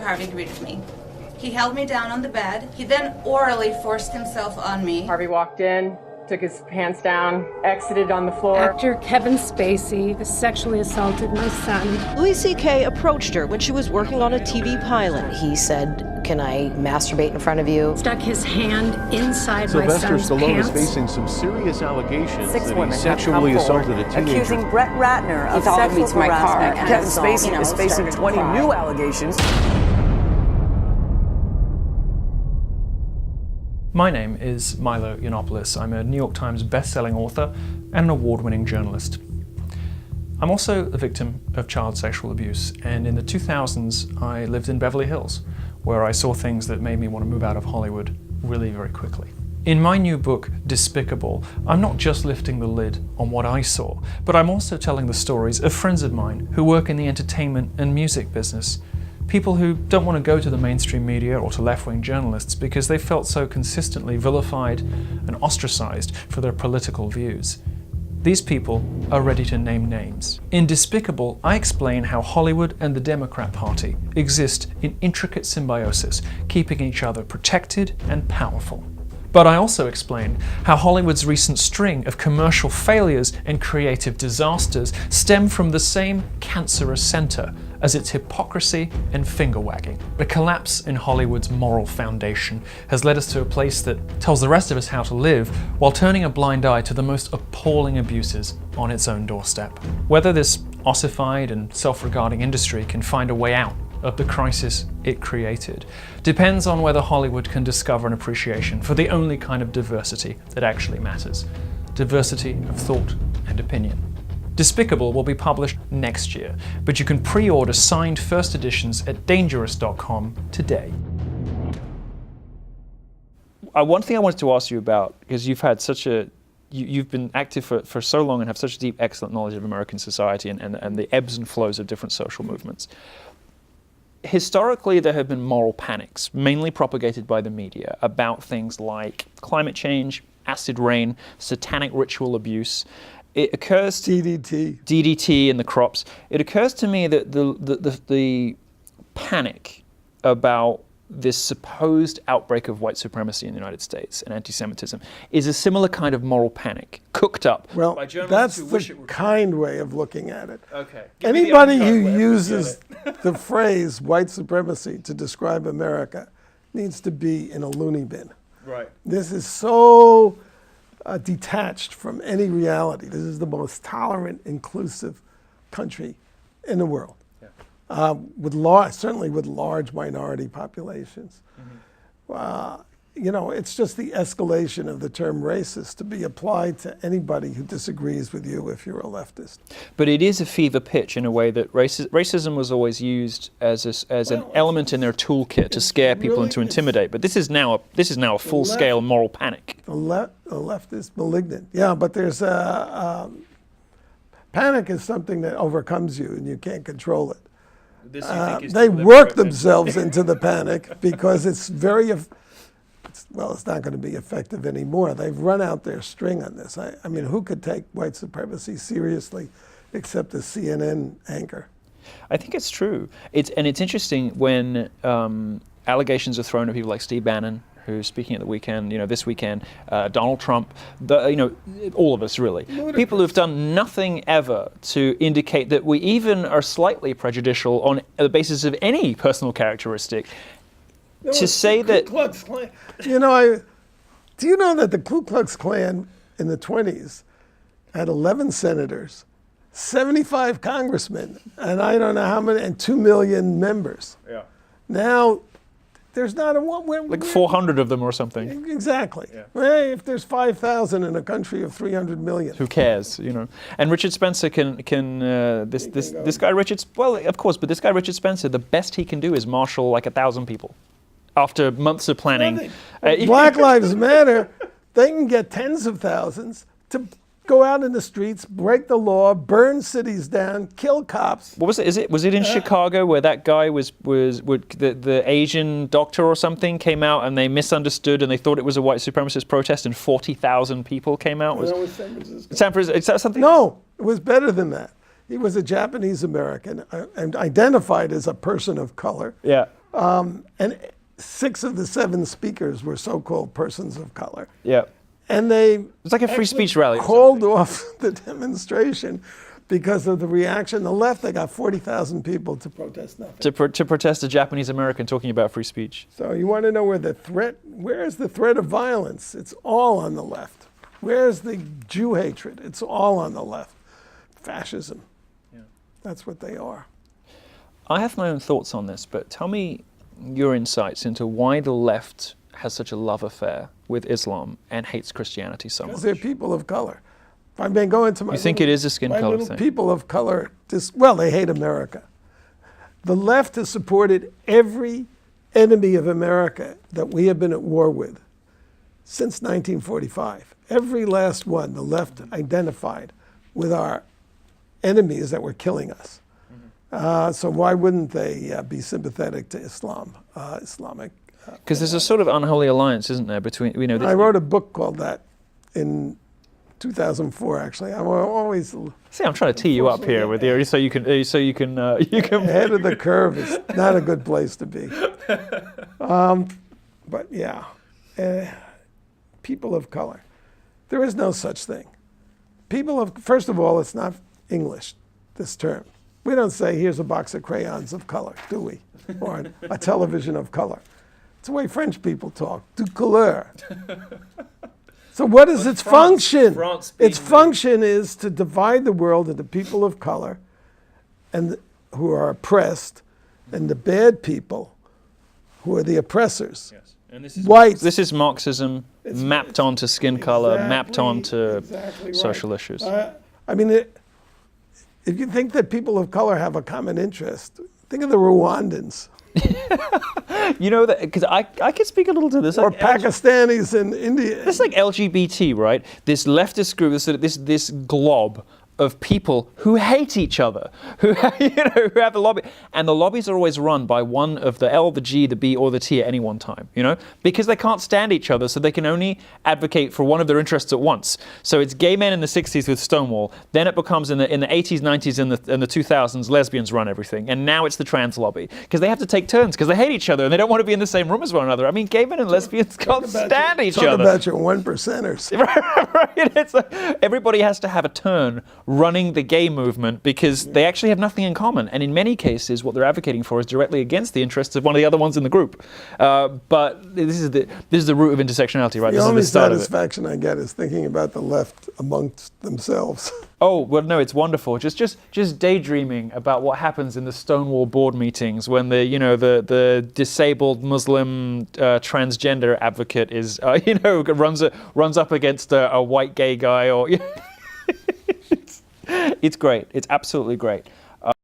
Harvey greeted me. He held me down on the bed. He then orally forced himself on me. Harvey walked in, took his pants down, exited on the floor. Actor Kevin Spacey has sexually assaulted my son. Louis C.K. approached her when she was working on a TV pilot. He said, "Can I masturbate in front of you?" Stuck his hand inside my Sylvester son's Stallone pants. is facing some serious allegations Six that women he have sexually come assaulted forward, a teenager. accusing Brett Ratner of followed me sexual to my car. harassment and Kevin assault. Spacey is facing started to 20 cry. new allegations. My name is Milo Yiannopoulos. I'm a New York Times best-selling author and an award-winning journalist. I'm also a victim of child sexual abuse, and in the 2000s I lived in Beverly Hills, where I saw things that made me want to move out of Hollywood really very quickly. In my new book, Despicable, I'm not just lifting the lid on what I saw, but I'm also telling the stories of friends of mine who work in the entertainment and music business. People who don't want to go to the mainstream media or to left-wing journalists because they felt so consistently vilified and ostracized for their political views. These people are ready to name names. In Despicable, I explain how Hollywood and the Democrat Party exist in intricate symbiosis, keeping each other protected and powerful. But I also explain how Hollywood's recent string of commercial failures and creative disasters stem from the same cancerous center as its hypocrisy and finger-wagging. The collapse in Hollywood's moral foundation has led us to a place that tells the rest of us how to live while turning a blind eye to the most appalling abuses on its own doorstep. Whether this ossified and self-regarding industry can find a way out of the crisis it created depends on whether Hollywood can discover an appreciation for the only kind of diversity that actually matters: diversity of thought and opinion. Despicable will be published next year, but you can pre-order signed first editions at dangerous.com today. One thing I wanted to ask you about, because you've had such a you've been active for so long and have such deep, excellent knowledge of American society and the ebbs and flows of different social movements. Historically, there have been moral panics, mainly propagated by the media, about things like climate change, acid rain, satanic ritual abuse. It occurs to DDT in the crops. It occurs to me that the panic about this supposed outbreak of white supremacy in the United States and anti-Semitism is a similar kind of moral panic, cooked up by journalists who wish it were kind way of looking at it. Okay. Anybody who uses the phrase white supremacy to describe America needs to be in a loony bin. Right. This is so detached from any reality. This is the most tolerant, inclusive country in the world. Certainly with large minority populations. It's just the escalation of the term racist to be applied to anybody who disagrees with you if you're a leftist. But it is a fever pitch in a way that racism was always used as an element in their toolkit to scare people and to intimidate. But this is now a full-scale moral panic. The left is malignant. Yeah, but there's panic is something that overcomes you and you can't control it. They work themselves into the panic because it's it's not going to be effective anymore. They've run out their string on this. I mean, who could take white supremacy seriously except a CNN anchor? I think it's true. It's interesting when allegations are thrown at people like Steve Bannon, who's speaking at the weekend, this weekend, Donald Trump, all of us really. People who've done nothing ever to indicate that we even are slightly prejudicial on the basis of any personal characteristic. To say that... Do you know that the Ku Klux Klan in the 20s had 11 senators, 75 congressmen, and I don't know how many, and 2 million members. Yeah. Now, there's not a one. Like 400 of them or something. Exactly. Yeah. Well, if there's 5,000 in a country of 300 million. Who cares, And Richard Spencer this guy Richard, well, of course, but this guy Richard Spencer, the best he can do is marshal like 1,000 people. After months of planning. Black Lives Matter, they can get tens of thousands to go out in the streets, break the law, burn cities down, kill cops. What was it? Was it in Chicago where that guy the Asian doctor or something came out and they misunderstood and they thought it was a white supremacist protest and 40,000 people came out? No, it was San Francisco. San Francisco, is that something? No, it was better than that. He was a Japanese American and identified as a person of color. Yeah. And 6 of the 7 speakers were so-called persons of color. Yeah. And they It's like a free speech rally. called off the demonstration because of the reaction. The left, they got 40,000 people to protest nothing. To protest a Japanese American talking about free speech. So you want to know where is the threat of violence? It's all on the left. Where's the Jew hatred? It's all on the left. Fascism. Yeah. That's what they are. I have my own thoughts on this, but tell me your insights into why the left has such a love affair with Islam and hates Christianity so much. Because they're people of color. If I may go into my You think it is a skin color thing? People of color, well, they hate America. The left has supported every enemy of America that we have been at war with since 1945. Every last one, the left identified with our enemies that were killing us. So why wouldn't they be sympathetic to Islam, Islamic? Because there's a sort of unholy alliance, isn't there, between, you know... I wrote a book called that in 2004, actually. I'm always... See, I'm trying to tee you up here with you, so you can... Ahead of the curve is not a good place to be. But yeah, people of color. There is no such thing. First of all, it's not English, this term. We don't say, here's a box of crayons of color, do we? Or a television of color. It's the way French people talk, du couleur. So what is its function? Its function is to divide the world into people of color and who are oppressed, and the bad people who are the oppressors. Yes. And this is whites. This is Marxism mapped onto skin color, mapped onto social issues. I mean, if you think that people of color have a common interest, think of the Rwandans. You know, because I could speak a little to this. Or Pakistanis in India. It's like LGBT, right? This leftist group, this glob of people who hate each other, who have a lobby, and the lobbies are always run by one of the L, the G, the B, or the T at any one time. Because they can't stand each other, so they can only advocate for one of their interests at once. So it's gay men in the '60s with Stonewall. Then it becomes in the '80s, '90s, and the 2000s, lesbians run everything, and now it's the trans lobby because they have to take turns because they hate each other and they don't want to be in the same room as one another. I mean, gay men and lesbians can't stand each other. Talk about your 1%ers. Right? It's like everybody has to have a turn running the gay movement because they actually have nothing in common. And in many cases, what they're advocating for is directly against the interests of one of the other ones in the group. But this is the root of intersectionality, right? The This only is the start satisfaction I get is thinking about the left amongst themselves. Oh, well, no, it's wonderful. Just daydreaming about what happens in the Stonewall board meetings when the disabled Muslim transgender advocate is runs up against a white gay guy or. It's great. It's absolutely great.